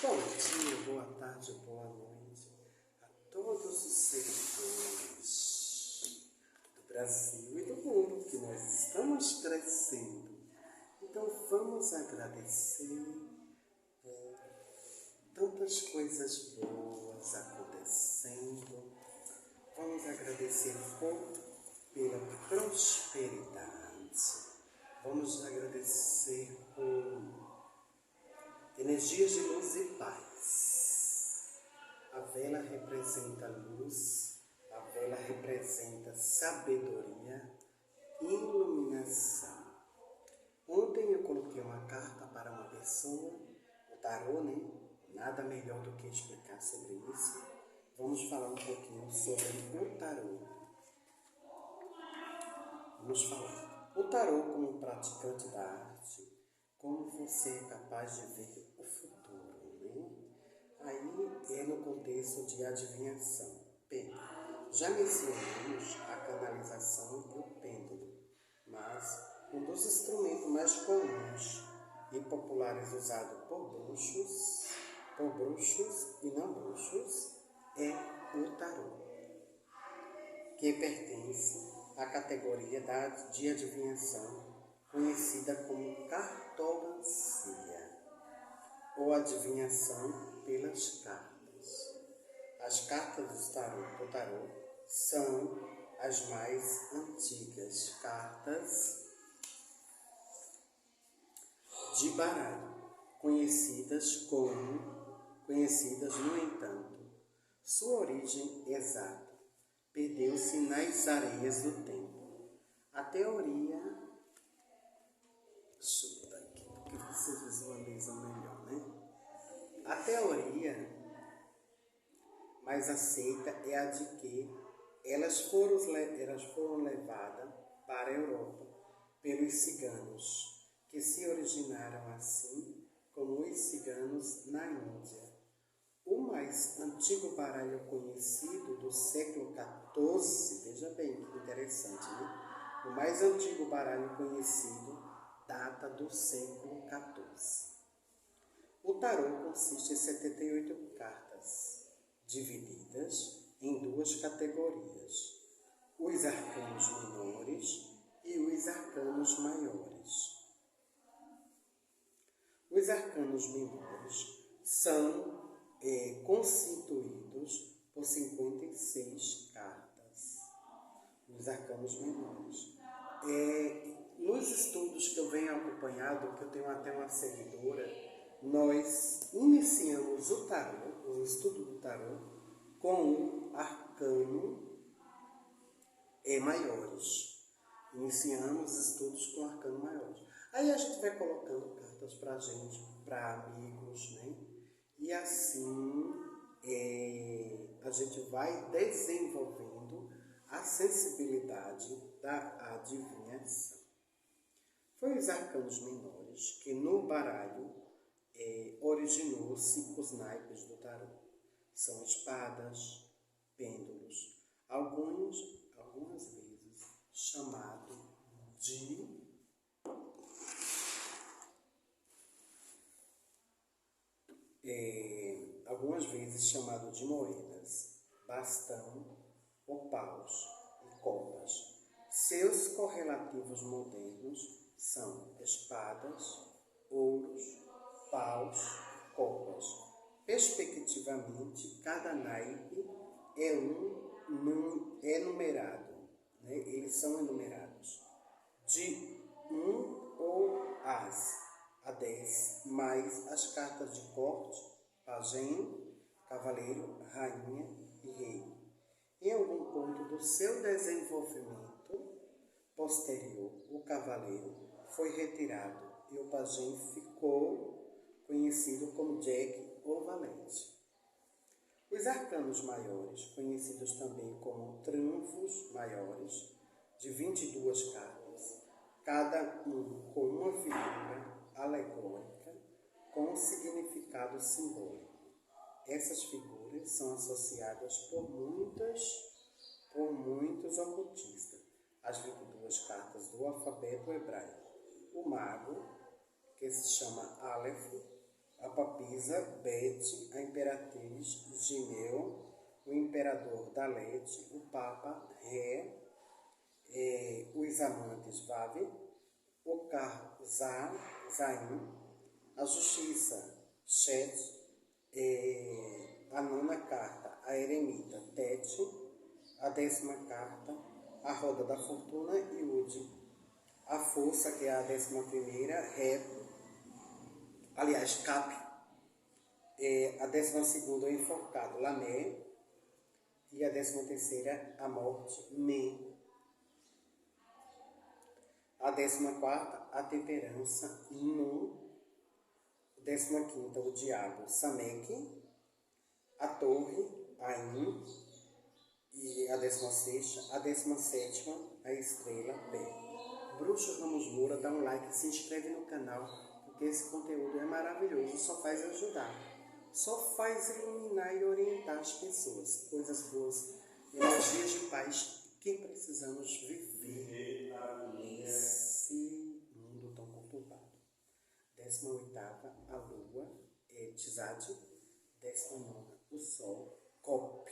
Bom dia, boa tarde, boa noite a todos os seguidores do Brasil e do mundo, que nós estamos crescendo. Então vamos agradecer por tantas coisas boas acontecendo. Vamos agradecer pela prosperidade. Vamos agradecer por energias de luz e paz. A vela representa luz, a vela representa sabedoria e iluminação. Ontem eu coloquei uma carta para uma pessoa, o tarô, né? Nada melhor do que explicar sobre isso. Vamos falar um pouquinho sobre o tarô. Vamos falar. O tarô, como praticante da arte, como você é capaz de ver o futuro, né? Aí é no contexto de adivinhação. Bem, já mencionamos a canalização e o pêndulo, mas um dos instrumentos mais comuns e populares usados por bruxos e não bruxos, é o tarô, que pertence à categoria de adivinhação conhecida como cartomancia, ou adivinhação pelas cartas. As cartas do tarô são as mais antigas cartas de baralho, conhecidas, no entanto, sua origem exata perdeu-se nas areias do tempo. A teoria... Deixa eu botar aqui, porque vocês visualizam melhor, né? A teoria mais aceita é a de que elas foram levadas para a Europa pelos ciganos, que se originaram assim como os ciganos na Índia. O mais antigo baralho conhecido do século XIV, veja bem que interessante, né? O mais antigo baralho conhecido data do século XIV. O tarô consiste em 78 cartas, divididas em duas categorias: os arcanos menores e os arcanos maiores. Os arcanos menores são constituídos por 56 cartas. Os arcanos menores. Nos estudos que eu venho acompanhando, que eu tenho até uma seguidora, nós iniciamos o tarô, o estudo do tarô, com o arcano maiores. Iniciamos estudos com arcano maiores. Aí a gente vai colocando cartas para gente, para amigos, né? E assim a gente vai desenvolvendo a sensibilidade da adivinhação. Foi os arcanos menores que no baralho originou-se os naipes do tarô. São espadas, pêndulos, algumas vezes chamado de moedas, bastão, opaus e copas. Seus correlativos modernos são espadas, ouros, paus, copas. Respectivamente, cada naipe é numerado, né? Eles são enumerados de 1 ou a 10, mais as cartas de corte, pajem, cavaleiro, rainha e rei. Em algum ponto do seu desenvolvimento posterior, o cavaleiro foi retirado e o pajem ficou conhecido como Jack ou Valente. Os arcanos maiores, conhecidos também como trunfos maiores, de 22 cartas, cada um com uma figura alegórica com significado simbólico. Essas figuras são associadas por muitos ocultistas às 22 cartas do alfabeto hebraico. O mago, que se chama Aleph, a papisa Bete, a imperatriz Gineu, o imperador Dalete, o papa Ré, os amantes Vave, o carro Zain, a justiça Chet, a nona carta, a eremita Tete, a 10ª carta, a roda da fortuna e Ude, a força, que é a 11ª, Ré, aliás, Cap, a 12ª, o enforcado, Lamé, e a 13ª, a morte, Men. A 14ª, a temperança, Nun. 15ª, o diabo, Samek. A torre, Ain. E a 16ª, a 17ª, a estrela, Bé. Bruxo Ramos Moura, dá um like, se inscreve no canal, porque esse conteúdo é maravilhoso, só faz ajudar. Só faz iluminar e orientar as pessoas. Coisas boas, energias de paz que precisamos viver nesse mundo tão conturbado. 18ª, a lua, Tzad. 19ª, o sol, Cop.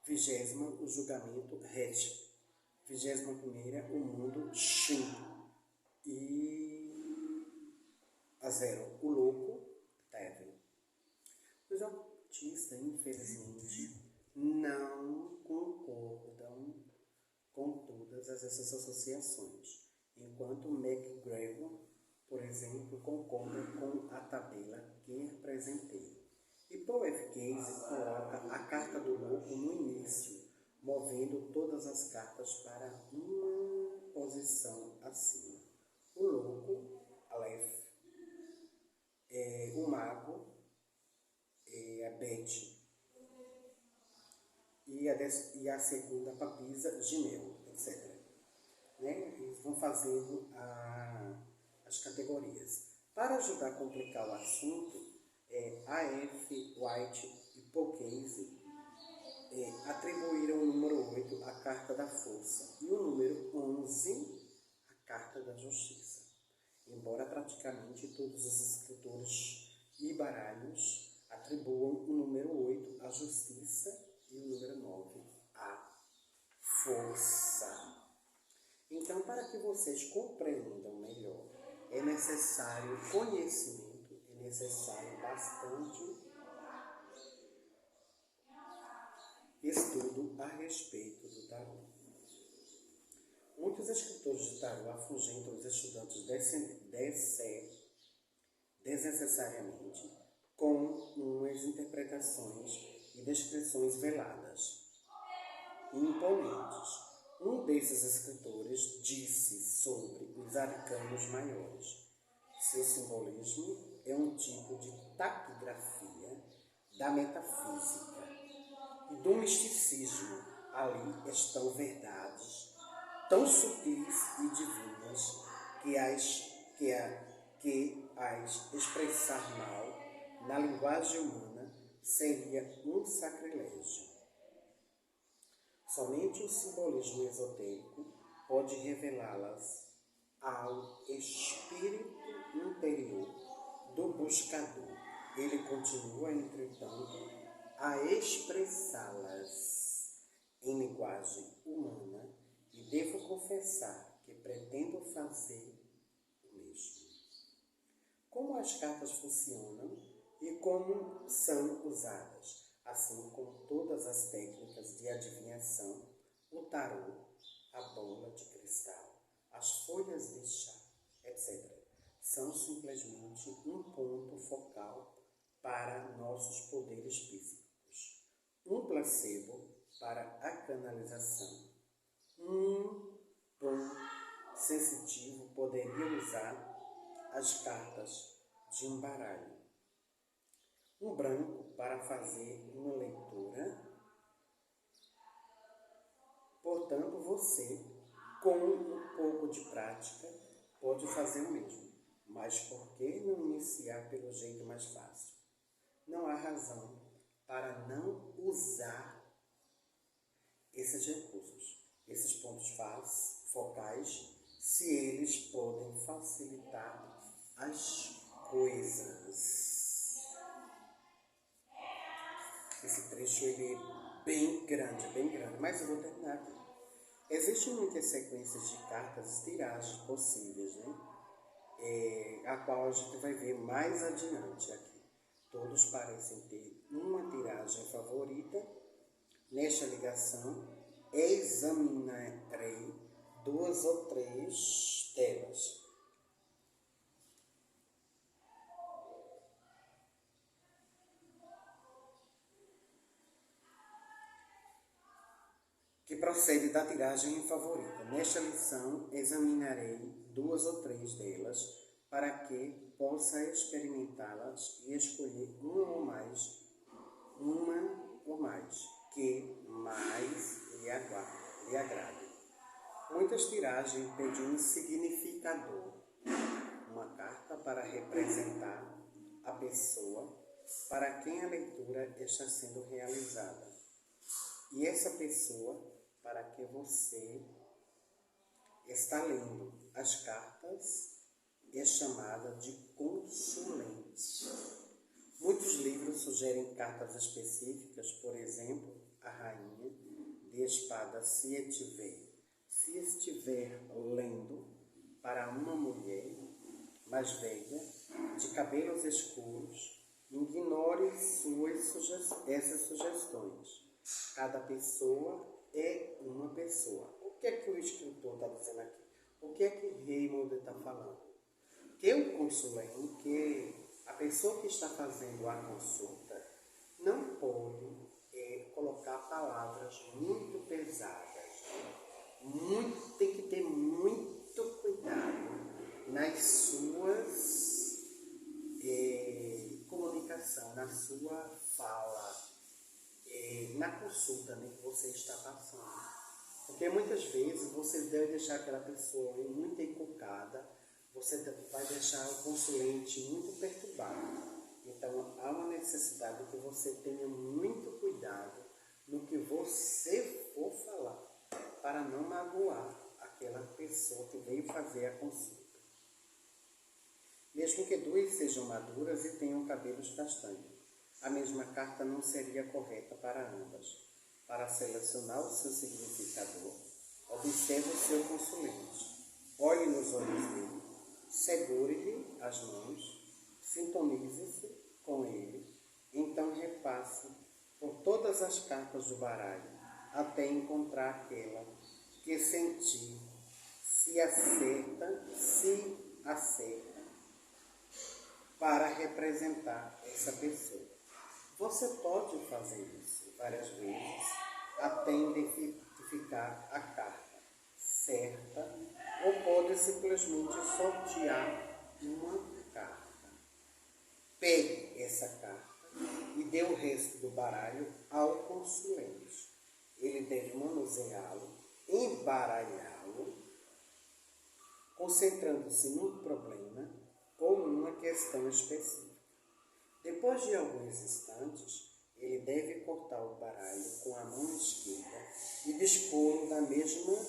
20ª, o julgamento, Het. 21ª, o mundo, Shin. E a 0, o louco, Teven. Os autistas, infelizmente, não concordam com todas essas associações, enquanto McGregor, por exemplo, concorda com a tabela que apresentei. E Paul F. Casey coloca a carta do louco no início, movendo todas as cartas para uma posição acima. O louco, Aleph, o mago, a Bet, e a segunda papisa, Gineu, etc. Né? Eles vão fazendo as categorias. Para ajudar a complicar o assunto, A.F. White e Paul Casey atribuíram o número 8 à carta da força e o número 11 à carta da justiça. Embora praticamente todos os escritores e baralhos atribuam o número 8 à justiça e o número 9 à força. Então, para que vocês compreendam melhor, é necessário conhecimento, é necessário bastante estudo a respeito do tarô. Muitos escritores de tarô afugentam os estudantes desnecessariamente com umas interpretações e descrições veladas e imponentes. Um desses escritores disse sobre os arcanos maiores: seu simbolismo é um tipo de taquigrafia da metafísica e do misticismo. Ali estão verdades tão sutis e divinas que as expressar mal na linguagem humana seria um sacrilégio. Somente o simbolismo esotérico pode revelá-las ao espírito interior do buscador. Ele continua, entretanto, a expressá-las em linguagem humana e devo confessar que pretendo fazer o mesmo. Como as cartas funcionam e como são usadas, assim como todas as técnicas de adivinhação, o tarô, a bola de cristal, as folhas de chá, etc., são simplesmente um ponto focal para nossos poderes físicos, um placebo para a canalização. Um bom sensitivo poderia usar as cartas de um baralho. Um branco para fazer uma leitura. Portanto, você, com um pouco de prática, pode fazer o mesmo. Mas por que não iniciar pelo jeito mais fácil? Não há razão para não usar esses recursos, esses pontos focais, se eles podem facilitar as coisas. Esse trecho ele é bem grande, mas eu vou terminar aqui. Existem muitas sequências de cartas e tiragens possíveis, né? A qual a gente vai ver mais adiante aqui. Todos parecem ter uma tiragem favorita. Nesta ligação, examinarei 2 ou 3 delas. Que procede da tiragem favorita. Nesta lição, examinarei 2 ou 3 delas para que possa experimentá-las e escolher uma ou mais, que mais lhe agrade. Muitas tiragens pedem um significador, uma carta para representar a pessoa para quem a leitura está sendo realizada. E essa pessoa para que você está lendo as cartas é chamada de consulente. Muitos livros sugerem cartas específicas, por exemplo, a rainha de espadas se estiver lendo para uma mulher mais velha, de cabelos escuros, ignore essas sugestões. Cada pessoa é uma pessoa. O que é que o escritor está dizendo aqui? O que é que Raymond está falando? Que o consulente, que a pessoa que está fazendo a consulta, não pode colocar palavras muito pesadas. Tem que ter muito cuidado nas suas comunicação, na sua fala, na consulta, né, que você está passando. Porque muitas vezes você deve deixar aquela pessoa muito encucada, você vai deixar o consulente muito perturbado. Então, há uma necessidade que você tenha muito cuidado no que você for falar, para não magoar aquela pessoa que veio fazer a consulta. Mesmo que 2 sejam maduras e tenham cabelos castanhos, a mesma carta não seria correta para ambas. Para selecionar o seu significador, observe o seu consulente. Olhe nos olhos dele, segure-lhe as mãos, sintonize-se com ele, então repasse por todas as cartas do baralho, até encontrar aquela que sentir se acerta para representar essa pessoa. Você pode fazer isso várias vezes até identificar a carta certa, ou pode simplesmente sortear uma carta. Pegue essa carta e dê o resto do baralho ao consulente. Ele deve manuseá-lo, embaralhá-lo, concentrando-se num problema ou numa questão específica. Depois de alguns instantes, ele deve cortar o baralho com a mão esquerda e dispô-lo da mesa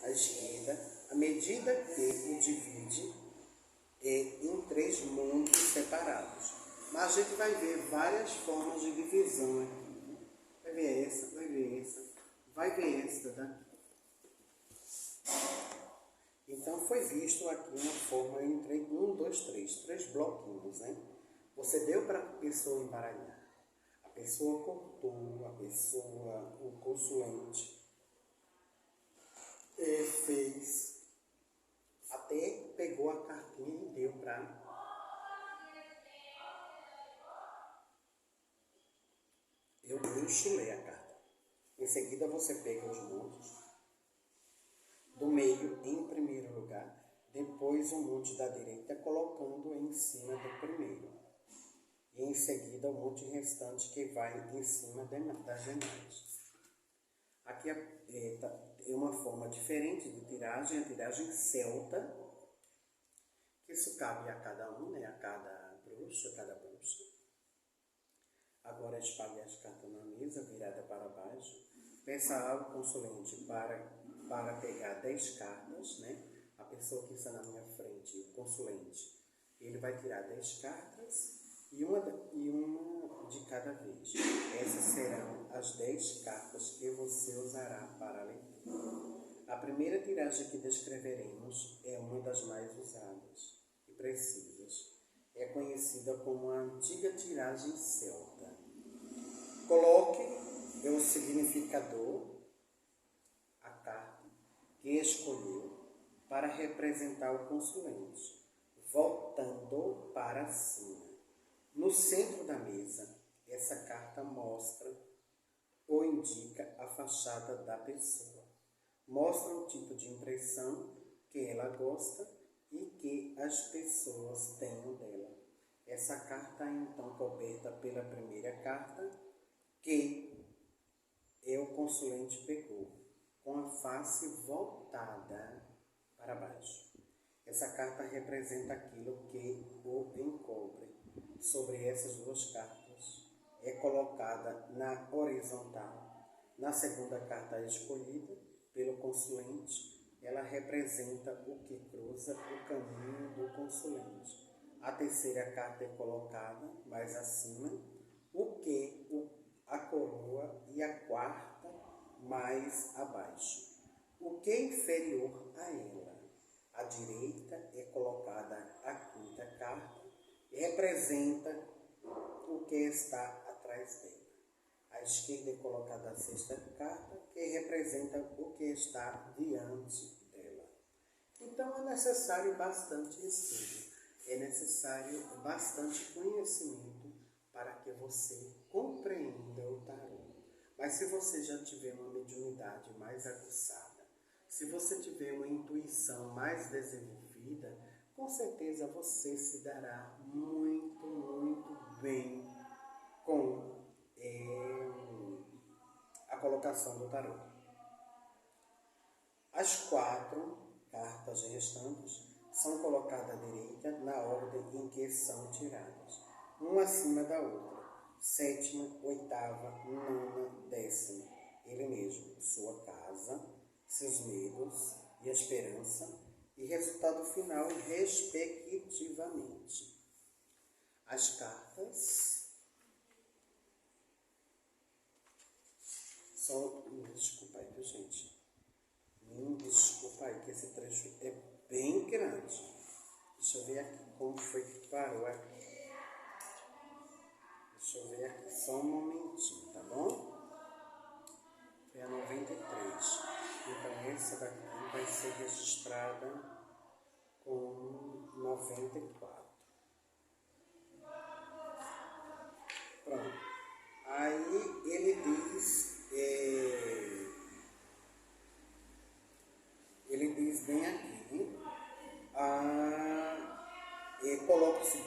à esquerda, à medida que o divide em 3 mundos separados. Mas a gente vai ver várias formas de divisão aqui. Vai ver essa, vai ver essa, vai ver essa daqui. Então foi visto aqui uma forma entre 1, 2, 3 bloquinhos, né? Você deu para a pessoa embaralhar. A pessoa cortou, o consulente fez, até pegou a cartinha e deu para... Eu enchulei a carta. Em seguida você pega os montes do meio em primeiro lugar, depois o monte da direita colocando em cima do primeiro. E em seguida o monte restante que vai em cima das demais. Aqui é uma forma diferente de tiragem, a tiragem celta, que isso cabe a cada um, né? A cada bruxa. Agora espalhe as cartas na mesa, virada para baixo. Peça ao consulente para pegar 10 cartas, né? A pessoa que está na minha frente, o consulente, ele vai tirar 10 cartas e uma de cada vez. Essas serão as 10 cartas que você usará para a leitura. A primeira tiragem que descreveremos é uma das mais usadas e precisas. É conhecida como a antiga tiragem celta. Coloque o significador, a carta que escolheu, para representar o consulente, voltando para cima. No centro da mesa, essa carta mostra ou indica a fachada da pessoa. Mostra o tipo de impressão que ela gosta e que as pessoas têm dela. Essa carta é então coberta pela primeira carta que o consulente pegou, com a face voltada para baixo. Essa carta representa aquilo que o encobre. Sobre essas duas cartas é colocada na horizontal. Na segunda carta escolhida pelo consulente, ela representa o que cruza o caminho do consulente. A terceira carta é colocada mais acima, a coroa, e a quarta mais abaixo, o que é inferior a ela. À direita é colocada a quinta carta, e representa o que está atrás dela. À esquerda é colocada a sexta carta, que representa o que está diante dela. Então é necessário bastante estudo, é necessário bastante conhecimento para que você compreenda o tarô. Mas se você já tiver uma mediunidade mais aguçada, se você tiver uma intuição mais desenvolvida, com certeza você se dará muito, muito bem com a colocação do tarô. As 4 cartas restantes são colocadas à direita na ordem em que são tiradas, uma acima da outra, 7ª, 8ª, 9ª, 10ª. Ele mesmo, sua casa, seus medos e a esperança, e resultado final, respectivamente. As cartas são... Desculpa aí, viu, gente? Desculpa aí, que esse trecho é bem grande. Deixa eu ver aqui como foi que parou aqui. Deixa eu ver aqui só um momentinho, tá bom? Foi a 93. Então essa daqui vai ser registrada com 94. Pronto. Aí ele diz bem aqui, coloca-se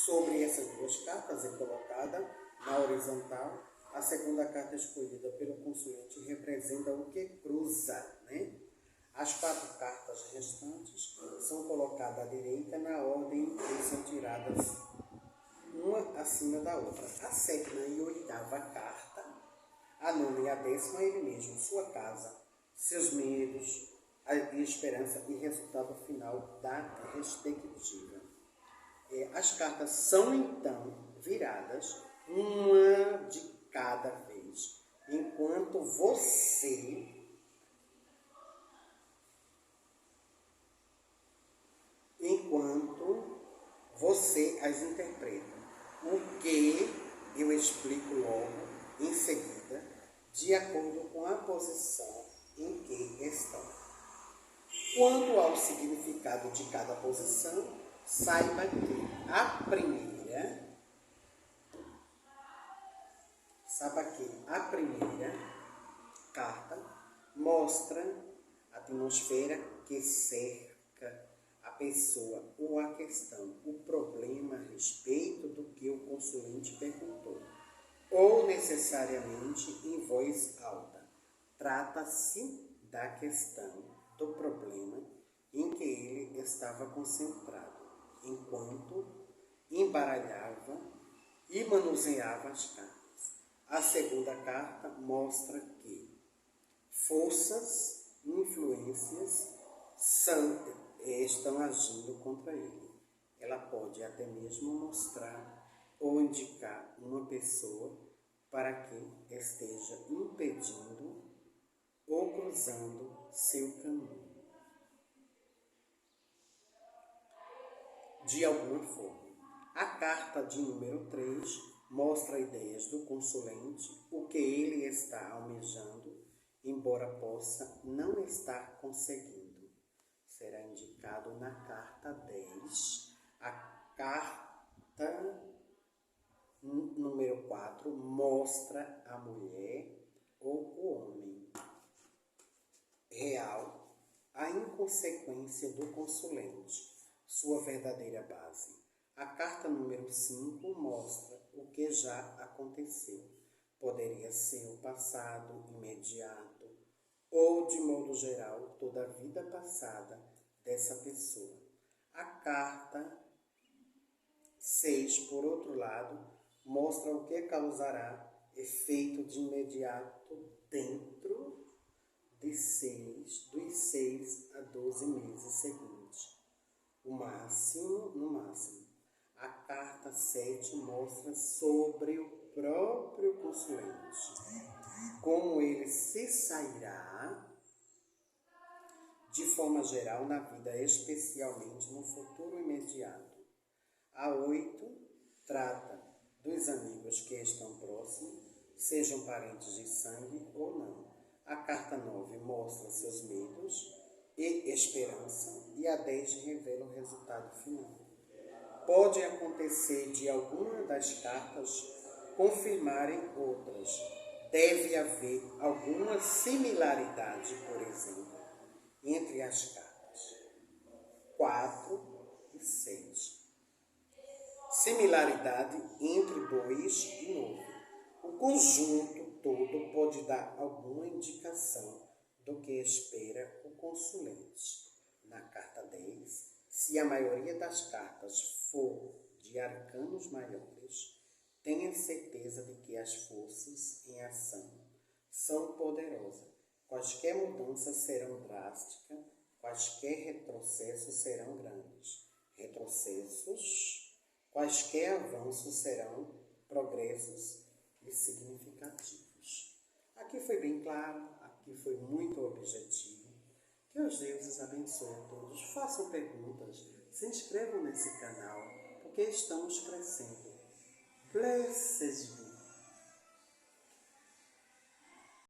sobre essas duas cartas, é colocada na horizontal. A segunda carta escolhida pelo consulente representa o que cruza, né? As 4 cartas restantes são colocadas à direita na ordem em que são tiradas, uma acima da outra. A 7ª e 8ª carta, a 9ª e a 10ª, ele mesmo, sua casa, seus medos, a esperança e resultado final da respectiva. As cartas são então viradas, uma de cada vez, enquanto você as interpreta. O que eu explico logo em seguida, de acordo com a posição em que estão. Quanto ao significado de cada posição, saiba que a primeira carta mostra a atmosfera que cerca a pessoa ou a questão, o problema a respeito do que o consulente perguntou, ou necessariamente em voz alta. Trata-se da questão, do problema em que ele estava concentrado, enquanto embaralhava e manuseava as cartas. A segunda carta mostra que forças, influências estão agindo contra ele. Ela pode até mesmo mostrar ou indicar uma pessoa para que esteja impedindo ou cruzando seu caminho, de alguma forma. A carta de número 3 mostra ideias do consulente, o que ele está almejando, embora possa não estar conseguindo. Será indicado na carta 10. A carta número 4 mostra a mulher ou o homem real, a inconsequência do consulente, sua verdadeira base. A carta número 5 mostra o que já aconteceu. Poderia ser o passado imediato ou, de modo geral, toda a vida passada dessa pessoa. A carta 6, por outro lado, mostra o que causará efeito de imediato dentro dos 6 a 12 meses seguintes. No máximo. A carta 7 mostra sobre o próprio consulente, como ele se sairá de forma geral na vida, especialmente no futuro imediato. A 8 trata dos amigos que estão próximos, sejam parentes de sangue ou não. A carta 9 mostra seus medos e esperança, e a 10 revela o resultado final. Pode acontecer de alguma das cartas confirmarem outras. Deve haver alguma similaridade, por exemplo, entre as cartas 4 e 6. Similaridade entre 2 e 9. O conjunto todo pode dar alguma indicação do que espera o consulente. Na carta 10, se a maioria das cartas for de arcanos maiores, tenha certeza de que as forças em ação são poderosas. Quaisquer mudanças serão drásticas, quaisquer retrocessos serão grandes. Quaisquer avanços serão progressos e significativos. Aqui foi bem claro, aqui foi muito objetivo. Que os deuses abençoem a todos. Façam perguntas, se inscrevam nesse canal, porque estamos crescendo. Blessed be.